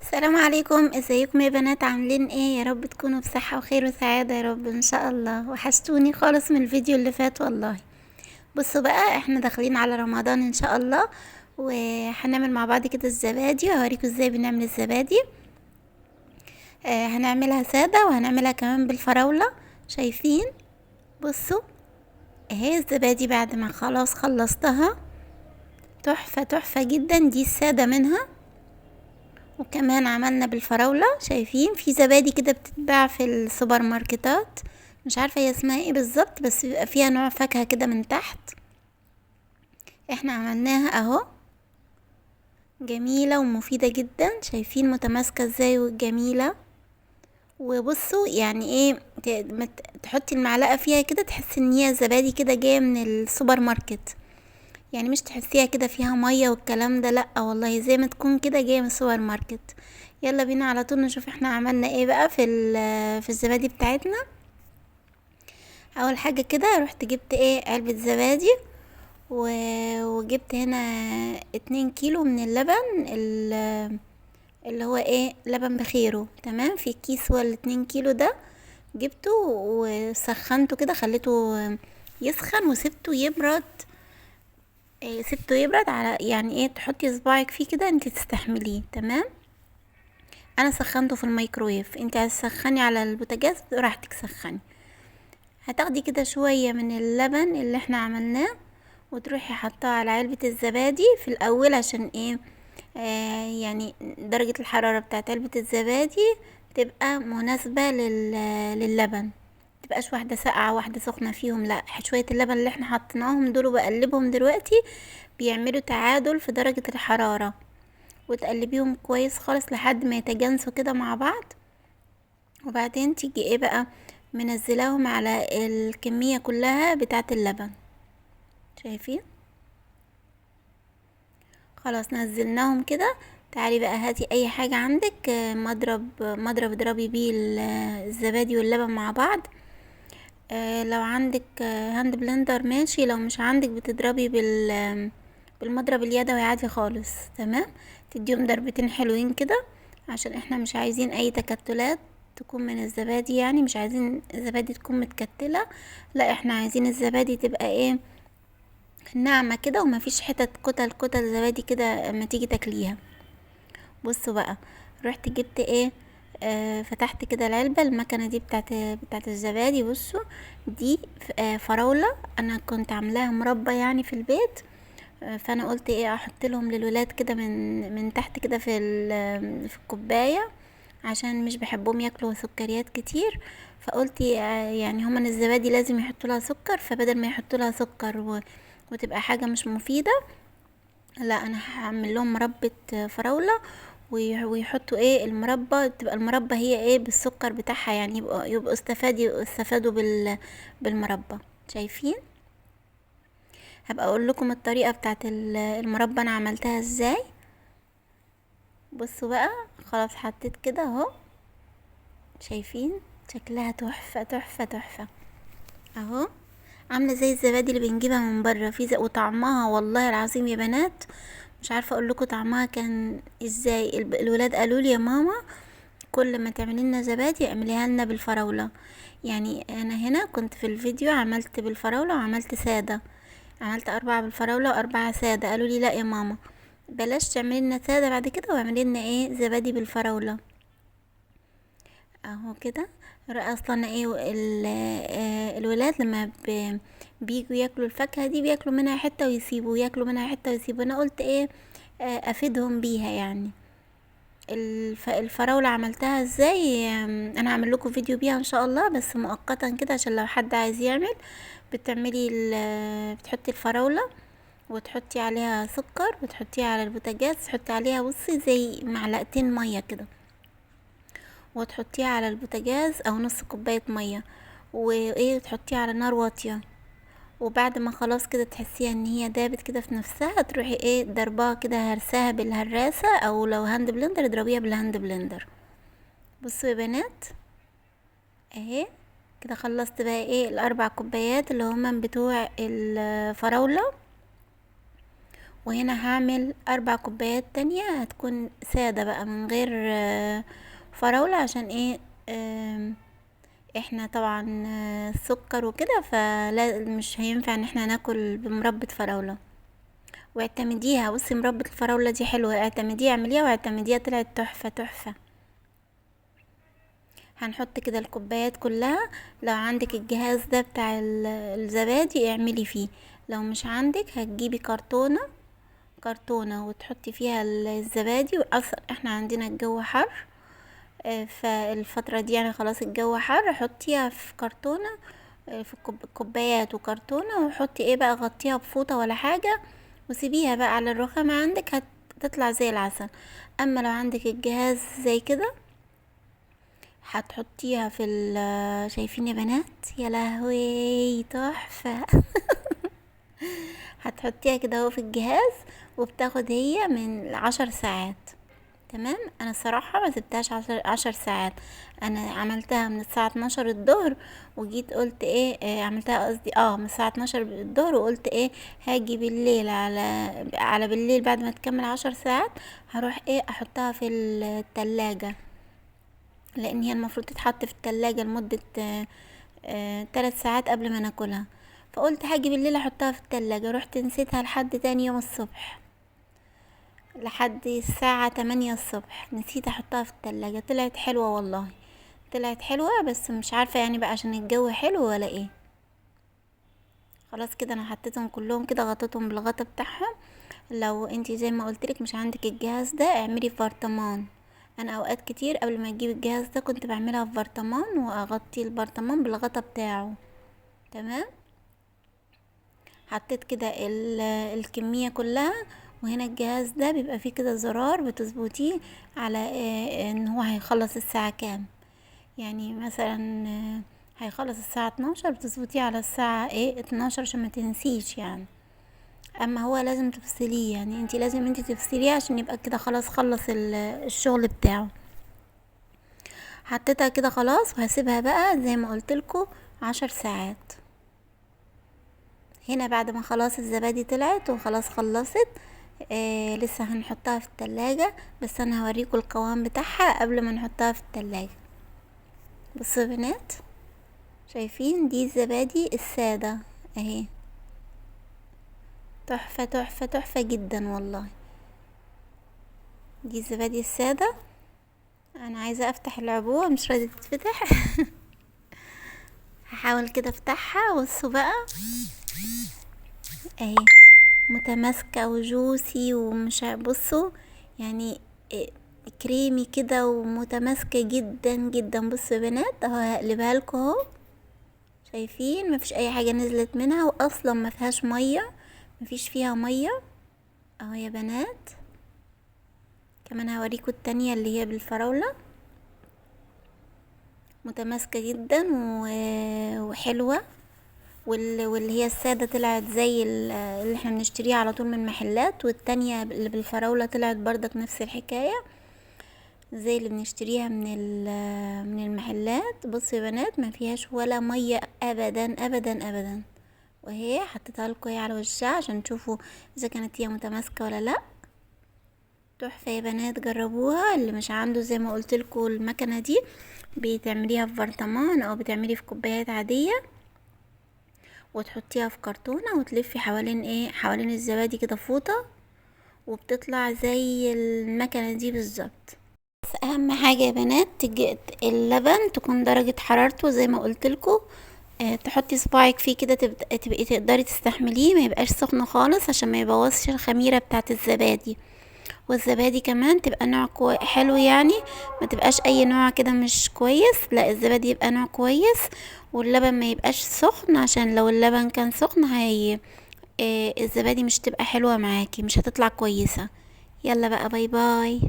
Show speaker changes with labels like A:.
A: السلام عليكم، ازيكم يا بنات؟ عاملين ايه؟ يا رب تكونوا بصحة وخير وسعادة يا رب ان شاء الله. وحشتوني خالص من الفيديو اللي فات والله. بصوا بقى، احنا داخلين على رمضان ان شاء الله، وهنعمل مع بعض كده الزبادي، وهوريكم ازاي بنعمل الزبادي. هنعملها سادة وهنعملها كمان بالفراولة. شايفين؟ بصوا اهي الزبادي بعد ما خلاص خلصتها. تحفة تحفة جدا، دي السادة منها. وكمان عملنا بالفراولة. شايفين في زبادي كده بتتباع في السوبر ماركتات، مش عارفة هي اسمها ايه بالظبط، بس بيبقى فيها نوع فاكهة كده من تحت. احنا عملناها اهو، جميلة ومفيدة جدا. شايفين متماسكة ازاي وجميلة. وبصوا يعني ايه، تحطي المعلقة فيها كده تحسي ان هي زبادي كده جاية من السوبر ماركت، يعني مش تحسيها كده فيها مية والكلام ده، لا والله زي ما تكون كده جاية من السوبر ماركت. يلا بينا على طول نشوف احنا عملنا ايه بقى في الزبادي بتاعتنا. اول حاجة كده رحت جبت ايه علبة زبادي، وجبت هنا 2 كيلو من اللبن، اللي هو ايه لبن بخيره. تمام، في كيس هو ال2 كيلو ده. جبته وسخنته كده، خليته يسخن وسبته يبرد. سبته يبرد على يعني ايه، تحطي صباعك فيه كده انت تستحمليه. تمام، انا سخنته في الميكرويف، انت عايز تسخني على البوتاجاز براحتك سخني. هتاخدي كده شوية من اللبن اللي احنا عملناه، وتروحي حطاه على علبة الزبادي في الاول. عشان ايه؟ يعني درجة الحرارة بتاعت علبة الزبادي تبقى مناسبة للبن، متبقاش واحدة ساقعة واحدة سخنة فيهم، لا. شوية اللبن اللي احنا حطيناهم دول وبقلبهم دلوقتي بيعملوا تعادل في درجة الحرارة، وتقلبيهم كويس خالص لحد ما يتجانسوا كده مع بعض. وبعدين تيجي ايه بقى، منزلاهم على الكمية كلها بتاعة اللبن. شايفين؟ خلاص نزلناهم كده. تعالي بقى هاتي اي حاجة عندك، مضرب اضربي بيه الزبادي واللبن مع بعض. لو عندك هاند بلندر ماشي، لو مش عندك بتضربي بالمضرب اليدوي عادي خالص. تمام، تديهم ضربتين حلوين كده، عشان احنا مش عايزين اي تكتلات تكون من الزبادي، يعني مش عايزين الزبادي تكون متكتلة، لا احنا عايزين الزبادي تبقى ايه، ناعمة كده، ومفيش حتت كتل زبادي كده اما تيجي تاكليها. بصوا بقى، رحت جبت ايه، فتحت كده العلبة المكنة دي بتاعت الزبادي. بصوا دي فراولة، انا كنت عاملاها مربى يعني في البيت. فانا قلت ايه، احط لهم للولاد كده من تحت كده في الكوباية، عشان مش بحبهم ياكلوا سكريات كتير. فقلت يعني هما الزبادي لازم يحطوا لها سكر، فبدل ما يحطوا لها سكر وتبقى حاجة مش مفيدة، لا انا هعمل لهم مربى فراولة. ويحطوا ايه المربى، تبقى المربى هي ايه بالسكر بتاعها، يعني يبقوا استفادوا بالمربى. شايفين؟ هبقى اقول لكم الطريقة بتاعت المربى انا عملتها ازاي. بصوا بقى، خلاص حطيت كده اهو. شايفين شكلها تحفة تحفة تحفة اهو، عاملة زي الزبادي اللي بنجيبها من بره وطعمها والله العظيم يا بنات، مش عارفة اقول لكم طعمها كان ازاي. الولاد قالوا لي يا ماما كل ما تعملي لنا زبادي اعمليها لنا بالفراولة. يعني انا هنا كنت في الفيديو عملت بالفراولة وعملت سادة، عملت 4 بالفراولة و4 سادة. قالوا لي لا يا ماما بلاش تعملي لنا سادة بعد كده، واعملي لنا ايه زبادي بالفراولة. اهو كده. اصلا ايه الولاد لما بيجوا ياكلوا الفاكهة دي بياكلوا منها حتة ويسيبوا، ياكلوا منها حتة ويسيبوا. انا قلت ايه، افيدهم بيها يعني. الفراولة عملتها ازاي، انا هعمل لكم فيديو بيها ان شاء الله، بس مؤقتا كده عشان لو حد عايز يعمل. بتحطي الفراولة وتحطي عليها سكر وتحطيها على البوتاجاز، تحطي عليها بصي زي معلقتين مية كده، وتحطيها على البوتاجاز او نص كوباية مية، وايه تحطيها على نار واطية. وبعد ما خلاص كده تحسيها ان هي دابت كده في نفسها، تروحي ايه ضرباها كده، هرساها بالهراسة، او لو هاند بلندر اضربيها بالهاند بلندر. بصوا يا بنات اهي كده خلصت بقى ايه ال4 كوبايات اللي هما بتوع الفراولة. وهنا هعمل 4 كوبايات تانية هتكون سادة بقى من غير فراولة. عشان ايه؟ احنا طبعا سكر وكده، فلا مش هينفع ان احنا ناكل بمربى فراولة. واعتمديها، بصي مربى الفراولة دي حلوة، اعتمديها، اعمليها واعتمديها، طلعت تحفة تحفة. هنحط كده الكوبايات كلها. لو عندك الجهاز ده بتاع الزبادي اعملي فيه. لو مش عندك هتجيبي كرتونة وتحطي فيها الزبادي. واصلا احنا عندنا الجو حر، فالفترة دي يعني خلاص الجو حر، حطيها في كرتونة، في كوبايات وكرتونة، وحطي ايه بقى، غطيها بفوطة ولا حاجة، وسيبيها بقى على الرخامة عندك، هتطلع زي العسل. اما لو عندك الجهاز زي كده هتحطيها في شايفين يا بنات؟ يا لهوي تحفة. هتحطيها كده اهو في الجهاز، وبتاخد هي من 10 ساعات. تمام. انا الصراحة ما سبتهاش 10 ساعات. انا عملتها من الساعة 12 الظهر، وجيت قلت ايه، عملتها قصدي من الساعة 12 الظهر، وقلت ايه، هاجي بالليل على بالليل بعد ما تكمل 10 ساعات، هروح ايه احطها في التلاجة، لان هي المفروض تتحط في التلاجة لمدة 3 ساعات قبل ما ناكلها. فقلت هاجي بالليل احطها في التلاجة، رحت نسيتها لحد تاني يوم الصبح، لحد الساعة 8 الصبح نسيت احطها في التلاجة. طلعت حلوة والله، طلعت حلوة، بس مش عارفة يعني بقى عشان الجو حلو ولا ايه. خلاص كده انا حطيتهم كلهم كده، غطيتهم بالغطا بتاعهم. لو انتي زي ما قلتلك مش عندك الجهاز ده، اعملي في برطمان. انا اوقات كتير قبل ما اجيب الجهاز ده كنت بعملها في برطمان، واغطي البرطمان بالغطا بتاعه. تمام. حطيت كده الكمية كلها. وهنا الجهاز ده بيبقى فيه كده زرار بتظبطيه على ان هو هيخلص الساعة كام. يعني مثلا هيخلص الساعة 12، بتظبطيه على الساعة 12 عشان ما تنسيش يعني. اما هو لازم تفصليه، يعني انتي لازم تفصليه عشان يبقى كده خلاص خلص الشغل بتاعه. حطيتها كده خلاص، وهسيبها بقى زي ما قلتلكوا 10 ساعات. هنا بعد ما خلاص الزبادي طلعت وخلاص خلصت، لسه هنحطها في التلاجة، بس انا هوريكم القوام بتاعها قبل ما نحطها في التلاجة. بصوا يا بنات، شايفين؟ دي الزبادي السادة اهي، تحفة تحفة تحفة جدا والله. دي الزبادي السادة. انا عايزة افتح العبوة مش راضية تتفتح. هحاول كده افتحها. بصوا بقى اهي، متماسكة وجوسي ومش بصوا يعني إيه، كريمي كده ومتماسكة جدا جدا. بصوا يا بنات اهو، هقلبها لكم اهو، شايفين؟ مفيش اي حاجة نزلت منها، واصلا ما فيهاش مية، مفيش فيها مية اهو يا بنات. كمان هوريكم التانية اللي هي بالفراولة، متماسكة جدا وحلوة. واللي هي السادة طلعت زي اللي احنا بنشتريها على طول من المحلات، والتانية اللي بالفراولة طلعت بردك نفس الحكاية زي اللي بنشتريها من المحلات. بصوا يا بنات، ما فيهاش ولا مية ابدا ابدا ابدا. وهي حطيتها لكم على وشها عشان تشوفوا اذا كانت هي متماسكة ولا لا. تحفة يا بنات، جربوها. اللي مش عنده زي ما قلت لكم المكنة دي، بتعمليها في برطمان او بتعملي في كوبايات عادية، وتحطيها في كرتونة وتلفي حوالين الزبادي كده فوطة، وبتطلع زي المكنة دي بالظبط. بس اهم حاجة يا بنات، اللبن تكون درجة حرارته زي ما قلتلكوا، تحطي صباعك فيه كده، تبقي تقدري تستحمليه، ما يبقاش سخن خالص عشان ما يبوظش الخميرة بتاعت الزبادي. والزبادي كمان تبقى نوع حلو يعني، ما تبقاش اي نوع كده مش كويس، لا الزبادي يبقى نوع كويس. واللبن ما يبقاش سخن، عشان لو اللبن كان سخن الزبادي مش تبقى حلوة معاكي، مش هتطلع كويسة. يلا بقى، باي باي.